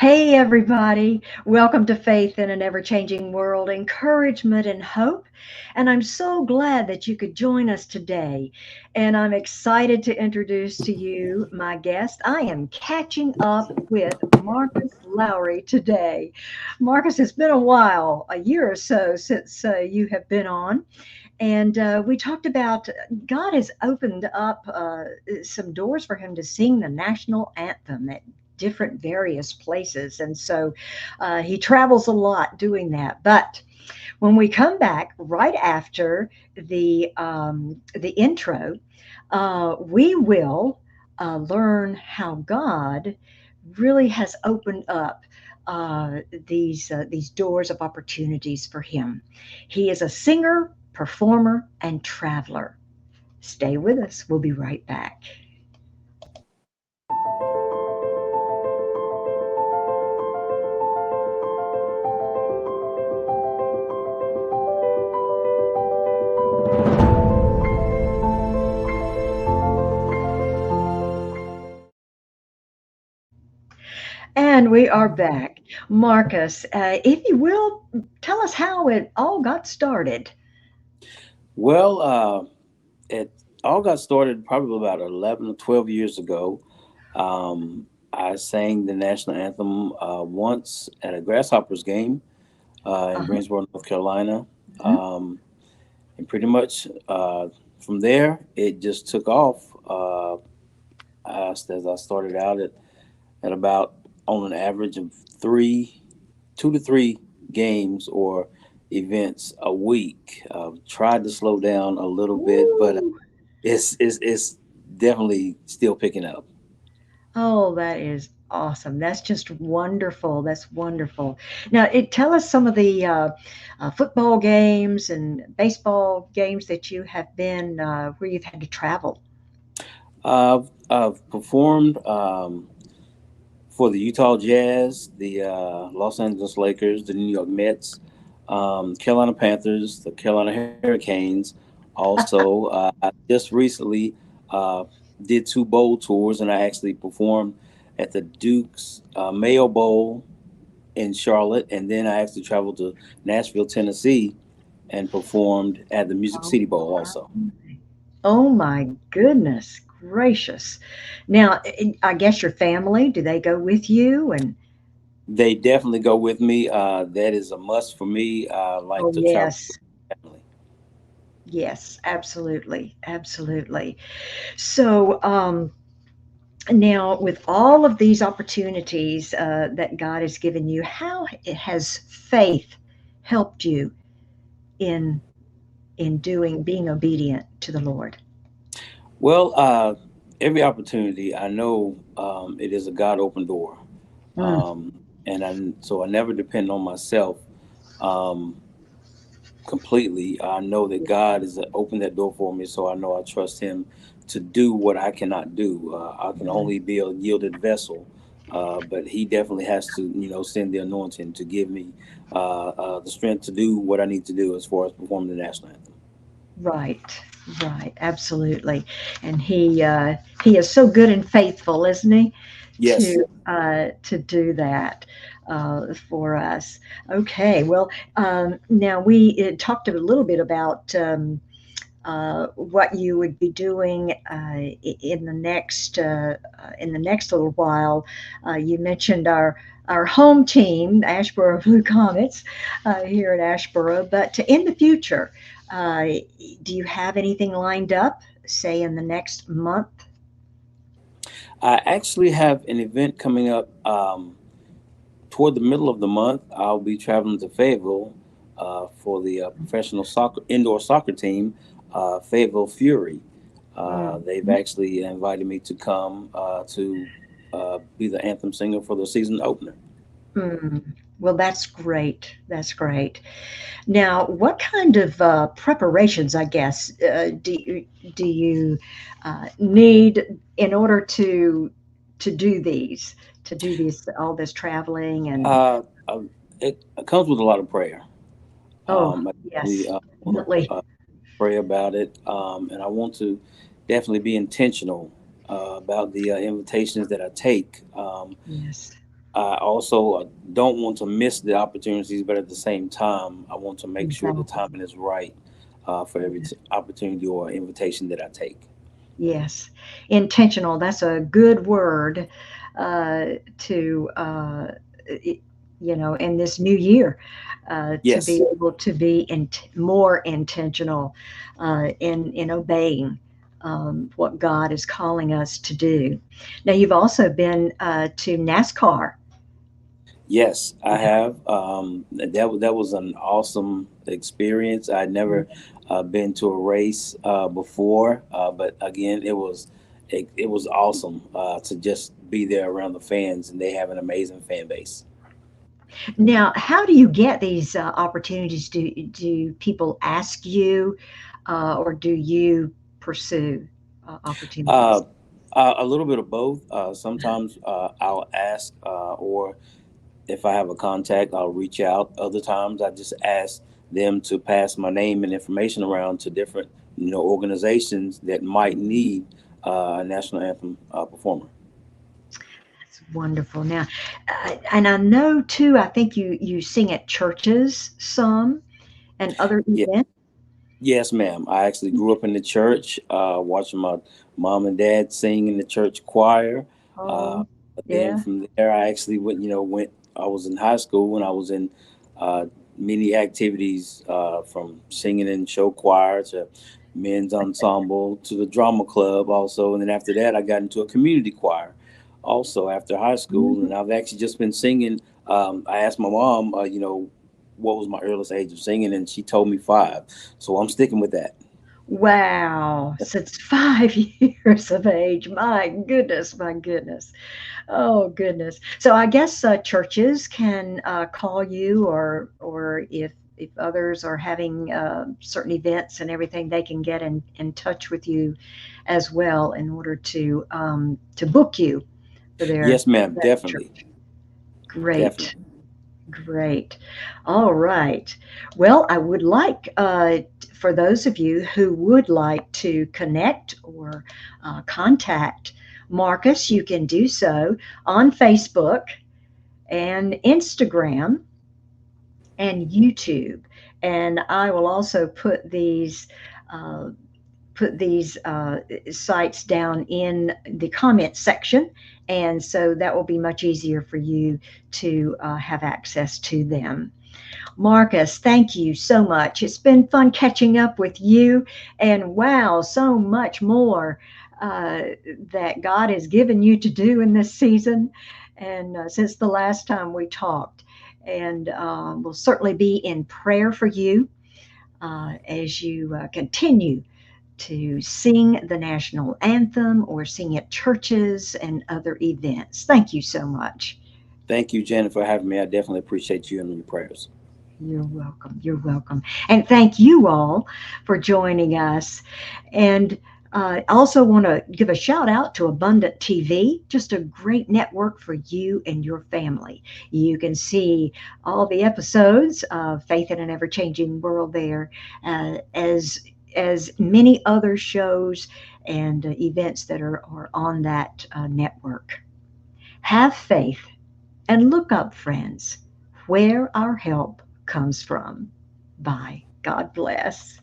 Hey, everybody. Welcome to Faith in an Ever Changing World, Encouragement and Hope. And I'm so glad that you could join us today. And I'm excited to introduce to you my guest. I am catching up with Marcus Lowery today. Marcus, it's been a while, a year or so since you have been on. And we talked about God has opened up some doors for him to sing the national anthem at different various places. And so he travels a lot doing that. But when we come back right after the intro, we will learn how God really has opened up these doors of opportunities for him. He is a singer, performer, and traveler. Stay with us. We'll be right back. And we are back. Marcus, if you will, tell us how it all got started. Well, it all got started probably about 11 or 12 years ago. I sang the national anthem once at a Grasshoppers game in Uh-huh. Greensboro, North Carolina. Mhm. And pretty much from there, it just took off. As I started out at about on an average of 2 to 3 games or events a week. Tried to slow down a little bit, but Woo! it's definitely still picking up. Oh, that is awesome. That's just wonderful. That's wonderful. Now, tell us some of the football games and baseball games that you have been where you've had to travel. I've performed for the Utah Jazz, the Los Angeles Lakers, the New York Mets, Carolina Panthers, the Carolina Hurricanes. Also, I just recently uh, did 2 bowl tours, and I actually performed at the Duke's Mayo Bowl in Charlotte, and then I actually traveled to Nashville, Tennessee, and performed at the Music Oh, City Bowl my. also. Oh my goodness gracious. Now, I guess your family, do they go with you? And They definitely go with me. That is a must for me. I like oh, to travel yes. with family. Yes, absolutely. Absolutely. So, now, with all of these opportunities that God has given you, how has faith helped you in being obedient to the Lord? Well, every opportunity, I know it is a God open door. Mm, So I never depend on myself um, completely. I know that God has opened that door for me, so I know I trust Him to do what I cannot do. I can mm. only be a yielded vessel, but He definitely has to, send the anointing to give me the strength to do what I need to do as far as performing the national anthem. Right, right, absolutely. And he is so good and faithful, isn't he, Yes. to do that for us. Okay, well, now we talked a little bit about what you would be doing in the next little while. You mentioned our home team, Ashboro Blue Comets, here at Ashboro. But in the future, uh, do you have anything lined up, say in the next month? I actually have an event coming up toward the middle of the month. I'll be traveling to Fayetteville for the professional soccer indoor soccer team, Fayetteville Fury. They've Mhm. actually invited me to come to be the anthem singer for the season opener. Mm. Well, that's great. That's great. Now, what kind of preparations, I guess, do you need in order to do these all this traveling and It comes with a lot of prayer. oh I really yes, want definitely to pray about it, and I want to definitely be intentional about the invitations that I take. yes. I also don't want to miss the opportunities, but at the same time, I want to make sure the Exactly. timing is right for every opportunity or invitation that I take. Yes, intentional. That's a good word uh, to i- in this new year, to Yes, be able to be more intentional in obeying what God is calling us to do. Now, you've also been to NASCAR. yes, I have. That was an awesome experience. I'd never been to a race before, but again, it was awesome to just be there around the fans, and they have an amazing fan base. Now, how do you get these opportunities? Do people ask you, or do you pursue Uh, opportunities? a little bit of both. Sometimes I'll ask, or if I have a contact, I'll reach out. Other times, I just ask them to pass my name and information around to different, organizations that might need a national anthem performer. That's wonderful. Now, and I know too. I think you sing at churches some and other Yeah. events. Yes, ma'am. I actually grew up in the church, watching my mom and dad sing in the church choir. Uh, Oh, but then yeah. from there, I actually went. I was in high school and I was in uh, many activities, from singing in show choir to men's ensemble to the drama club, also. And then after that, I got into a community choir, also after high school. Mhm. And I've actually just been singing. I asked my mom, what was my earliest age of singing, and she told me 5. So I'm sticking with that. Wow, since 5 years of age. My goodness, my goodness. Oh goodness. So I guess churches can call you, or if others are having certain events and everything, they can get in touch with you as well in order to book you for Yes, ma'am. that Definitely. church. Great. Definitely. Great. All right. Well, I would like, for those of you who would like to connect or contact Marcus, you can do so on Facebook and Instagram and YouTube. And I will also uh, put these sites down in the comment section. And so that will be much easier for you to have access to them. Marcus, thank you so much. It's been fun catching up with you. And wow, so much more uh, that God has given you to do in this season and since the last time we talked. And we'll certainly be in prayer for you as you continue to sing the national anthem or sing at churches and other events. Thank you so much. Thank you, Janet, for having me. I definitely appreciate you and your prayers. You're welcome. You're welcome. And thank you all for joining us. And I also want to give a shout out to Abundant TV, just a great network for you and your family. You can see all the episodes of Faith in an Ever Changing World there, as many other shows and events that are on that network. Have faith and look up, friends, where our help comes from. Bye. God bless.